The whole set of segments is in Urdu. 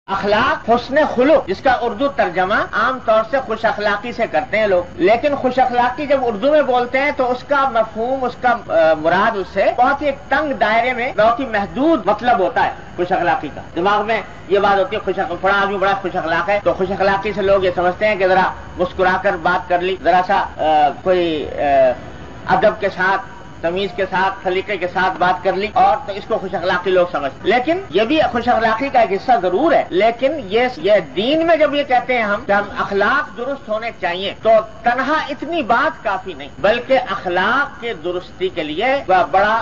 اخلاق حسن خلق، جس کا اردو ترجمہ عام طور سے خوش اخلاقی سے کرتے ہیں لوگ، لیکن خوش اخلاقی جب اردو میں بولتے ہیں تو اس کا مفہوم، اس کا مراد اس سے بہت ہی ایک تنگ دائرے میں بہت ہی محدود مطلب ہوتا ہے خوش اخلاقی کا۔ دماغ میں یہ بات ہوتی ہے فلاں آدمی بڑا خوش اخلاق ہے، تو خوش اخلاقی سے لوگ یہ سمجھتے ہیں کہ ذرا مسکرا کر بات کر لی، ذرا سا کوئی ادب کے ساتھ، تمیز کے ساتھ، سلیقے کے ساتھ بات کر لی، اور تو اس کو خوش اخلاقی لوگ سمجھتے ہیں۔ لیکن یہ بھی خوش اخلاقی کا ایک حصہ ضرور ہے، لیکن یہ دین میں جب یہ کہتے ہیں ہم کہ ہم اخلاق درست ہونے چاہیے، تو تنہا اتنی بات کافی نہیں، بلکہ اخلاق کے درستی کے لیے بڑا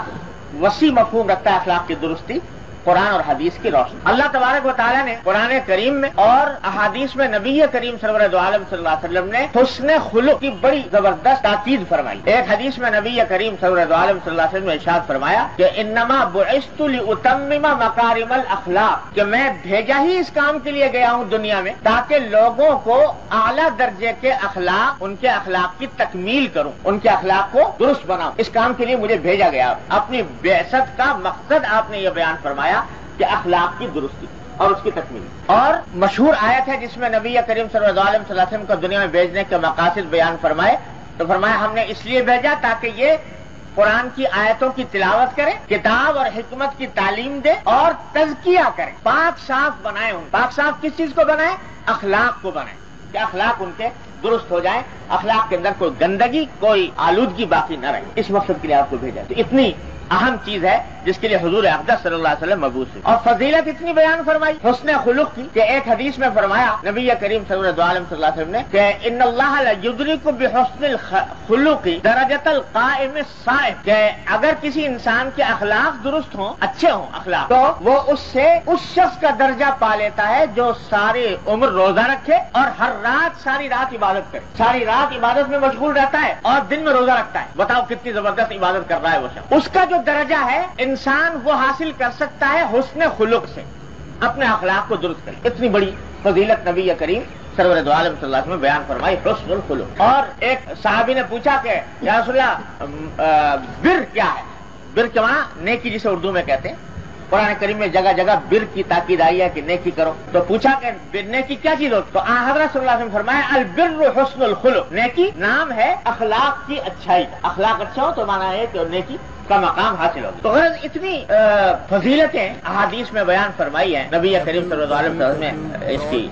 وسیع مفہوم رکھتا ہے اخلاق کی درستی، قرآن اور حدیث کی روشنی۔ اللہ تبارک و تعالیٰ نے قرآن کریم میں اور احادیث میں نبی کریم سرور دو عالم صلی اللہ علیہ وسلم نے حسن خلق کی بڑی زبردست تاکید فرمائی۔ ایک حدیث میں نبی کریم سرور دو عالم صلی اللہ علیہ وسلم نے ارشاد فرمایا کہ انما بعثت لاتمم مکارم الاخلاق، کہ میں بھیجا ہی اس کام کے لیے گیا ہوں دنیا میں تاکہ لوگوں کو اعلیٰ درجے کے اخلاق، ان کے اخلاق کی تکمیل کروں، ان کے اخلاق کو درست بناؤں۔ اس کام کے لیے مجھے بھیجا گیا۔ اپنی بعثت کا مقصد آپ نے یہ بیان فرمایا کہ اخلاق کی درستی اور اس کی تکمیل۔ اور مشہور آیت ہے جس میں نبی کریم صلی اللہ علیہ وسلم کو دنیا میں بھیجنے کے مقاصد بیان فرمائے، تو فرمایا ہم نے اس لیے بھیجا تاکہ یہ قرآن کی آیتوں کی تلاوت کریں، کتاب اور حکمت کی تعلیم دے اور تزکیہ کریں، پاک صاف بنائیں۔ پاک صاف کس چیز کو بنائیں؟ اخلاق کو بنائیں، کہ اخلاق ان کے درست ہو جائیں، اخلاق کے اندر کوئی گندگی، کوئی آلودگی باقی نہ رہے۔ اس مقصد کے لیے آپ کو بھیجا۔ تو اتنی اہم چیز ہے جس کے لیے حضور اقدس صلی اللہ علیہ وسلم مبعوث ہوئے۔ اور فضیلت اتنی بیان فرمائی حسن خلق کی کہ ایک حدیث میں فرمایا نبی کریم صلی اللہ علیہ وسلم نے کہ ان اللہ لیدرک بحسن الخلق درجۃ القائم الصائم، کہ اگر کسی انسان کے اخلاق درست ہوں، اچھے ہوں اخلاق، تو وہ اس شخص کا درجہ پا لیتا ہے جو ساری عمر روزہ رکھے اور ہر رات ساری رات عبادت کرے، ساری رات عبادت میں مشغول رہتا ہے اور دن میں روزہ رکھتا ہے۔ بتاؤ کتنی زبردست عبادت کر رہا ہے وہ شخص۔ اس کا جو درجہ ہے انسان وہ حاصل کر سکتا ہے حسن خلق سے، اپنے اخلاق کو درست کرے۔ اتنی بڑی فضیلت نبی کریم سرور دو عالم صلی اللہ علیہ وسلم بیان فرمائی حسن الخلق۔ اور ایک صحابی نے پوچھا کہ یا رسول اللہ بر کیا ہے؟ بر کے معنی نیکی، جسے اردو میں کہتے ہیں۔ قرآن کریم میں جگہ جگہ بر کی تاکید آئی ہے کہ نیکی کرو، تو پوچھا کہ نیکی کیا چیز ہوتی؟ تو حضرت صلی اللہ علیہ وسلم فرمایا البر حسن الخلق، نیکی نام ہے اخلاق کی اچھائی۔ اخلاق اچھا ہو تو مانا ہے کہ نیکی کا مقام حاصل ہوگا۔ تو غرض اتنی فضیلتیں احادیث میں بیان فرمائی ہیں نبی کریم صلی اللہ علیہ وسلم نے اس کی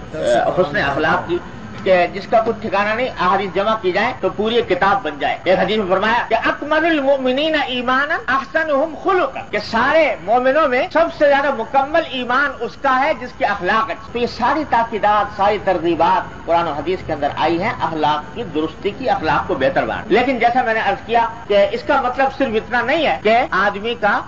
حسن اخلاق کی، کہ جس کا کچھ ٹھکانہ نہیں، احادیث جمع کی جائیں تو پوری کتاب بن جائے۔ ایک حدیث میں فرمایا کہ اکمل المؤمنین ایمانا احسنہم خلقا، کہ سارے مومنوں میں سب سے زیادہ مکمل ایمان اس کا ہے جس کے اخلاق اچھے۔ تو یہ ساری تاکیدات، ساری ترغیبات قرآن و حدیث کے اندر آئی ہیں اخلاق کی درستی کی، اخلاق کو بہتر بنانا۔ لیکن جیسا میں نے عرض کیا کہ اس کا مطلب صرف اتنا نہیں ہے کہ آدمی کا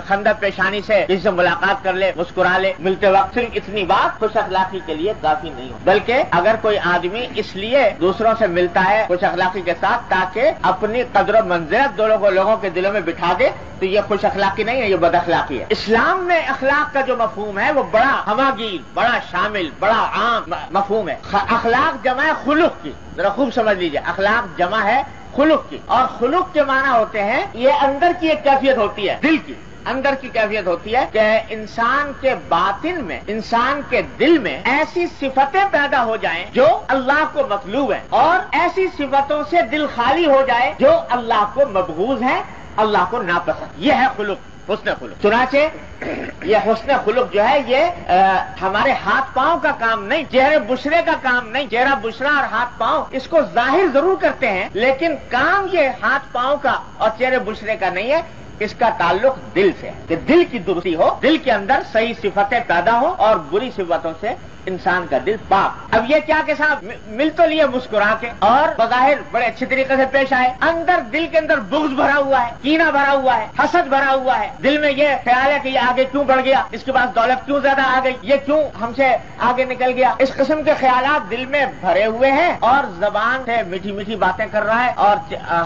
خندق پیشانی سے کسی سے ملاقات کر لے، مسکرا لے ملتے وقت، صرف اتنی بات خوش اخلاقی کے لیے کافی نہیں ہو، بلکہ اگر کوئی آدمی اس لیے دوسروں سے ملتا ہے خوش اخلاقی کے ساتھ تاکہ اپنی قدر و منزلت لوگوں کے دلوں میں بٹھا دے، تو یہ خوش اخلاقی نہیں ہے، یہ بد اخلاقی ہے۔ اسلام میں اخلاق کا جو مفہوم ہے وہ بڑا ہماگیر، بڑا شامل، بڑا عام مفہوم ہے۔ اخلاق جمع ہے خلق کی، ذرا خوب سمجھ لیجئے، اخلاق جمع ہے خلق کی، اور خلق کے معنی ہوتے ہیں یہ اندر کی ایک کیفیت ہوتی ہے، دل کی اندر کی کیفیت ہوتی ہے کہ انسان کے باطن میں، انسان کے دل میں ایسی صفتیں پیدا ہو جائیں جو اللہ کو مطلوب ہیں، اور ایسی صفتوں سے دل خالی ہو جائے جو اللہ کو مبغوض ہیں، اللہ کو ناپسند۔ یہ ہے خلق، حسن خلق۔ چنانچہ یہ حسن خلق جو ہے یہ ہمارے ہاتھ پاؤں کا کام نہیں، چہرے بشرے کا کام نہیں۔ چہرہ بشرا اور ہاتھ پاؤں اس کو ظاہر ضرور کرتے ہیں، لیکن کام یہ ہاتھ پاؤں کا اور چہرے بشرے کا نہیں ہے، اس کا تعلق دل سے ہے، کہ دل کی درستی ہو، دل کے اندر صحیح صفتیں پیدا ہو اور بری صفتوں سے انسان کا دل پاک۔ اب یہ کیا کہ صاحب مل تو لیے مسکرا کے اور بظاہر بڑے اچھے طریقے سے پیش آئے، اندر دل کے اندر بغض بھرا ہوا ہے، کینہ بھرا ہوا ہے، حسد بھرا ہوا ہے، دل میں یہ خیال ہے کہ یہ آگے کیوں بڑھ گیا، اس کے پاس دولت کیوں زیادہ آ گئی، یہ کیوں ہم سے آگے نکل گیا۔ اس قسم کے خیالات دل میں بھرے ہوئے ہیں اور زبان سے میٹھی میٹھی باتیں کر رہا ہے اور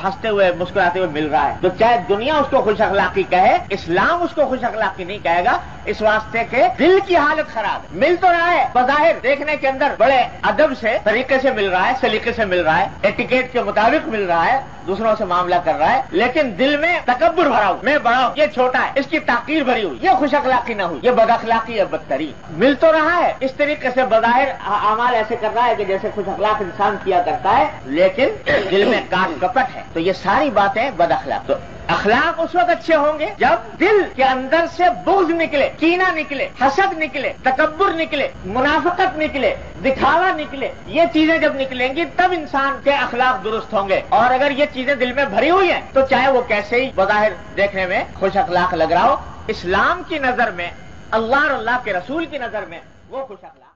ہنستے ہوئے مسکراتے ہوئے مل رہا ہے، تو چاہے دنیا اس کو خوش اخلاقی کہے، اسلام اس کو خوش اخلاقی نہیں کہے گا، اس واسطے کے دل کی حالت خراب ہے۔ مل تو رہا ہے بظاہر دیکھنے کے اندر بڑے ادب سے، طریقے سے مل رہا ہے، سلیقے سے مل رہا ہے، ایٹیکیٹ کے مطابق مل رہا ہے، دوسروں سے معاملہ کر رہا ہے، لیکن دل میں تکبر بھرا ہو، میں بڑا ہوں، یہ چھوٹا ہے، اس کی تحقیر بھری ہوئی، یہ خوش اخلاقی نہ ہوئی، یہ بد اخلاقی ہے بدترین۔ مل تو رہا ہے اس طریقے سے بظاہر اعمال ایسے کر رہا ہے کہ جیسے خوش اخلاق انسان کیا کرتا ہے، لیکن دل میں کاٹ کپٹ ہے، تو یہ ساری باتیں بد اخلاق۔ تو اخلاق اس وقت اچھے ہوں گے جب دل کے اندر سے بغض نکلے، کینہ نکلے، حسد نکلے، تکبر نکلے، منافقت نکلے، دکھاوا نکلے، یہ چیزیں جب نکلیں گی تب انسان کے اخلاق درست ہوں گے۔ اور اگر یہ چیزیں دل میں بھری ہوئی ہیں تو چاہے وہ کیسے ہی بظاہر دیکھنے میں خوش اخلاق لگ رہا ہو، اسلام کی نظر میں، اللہ اور اللہ کے رسول کی نظر میں وہ خوش اخلاق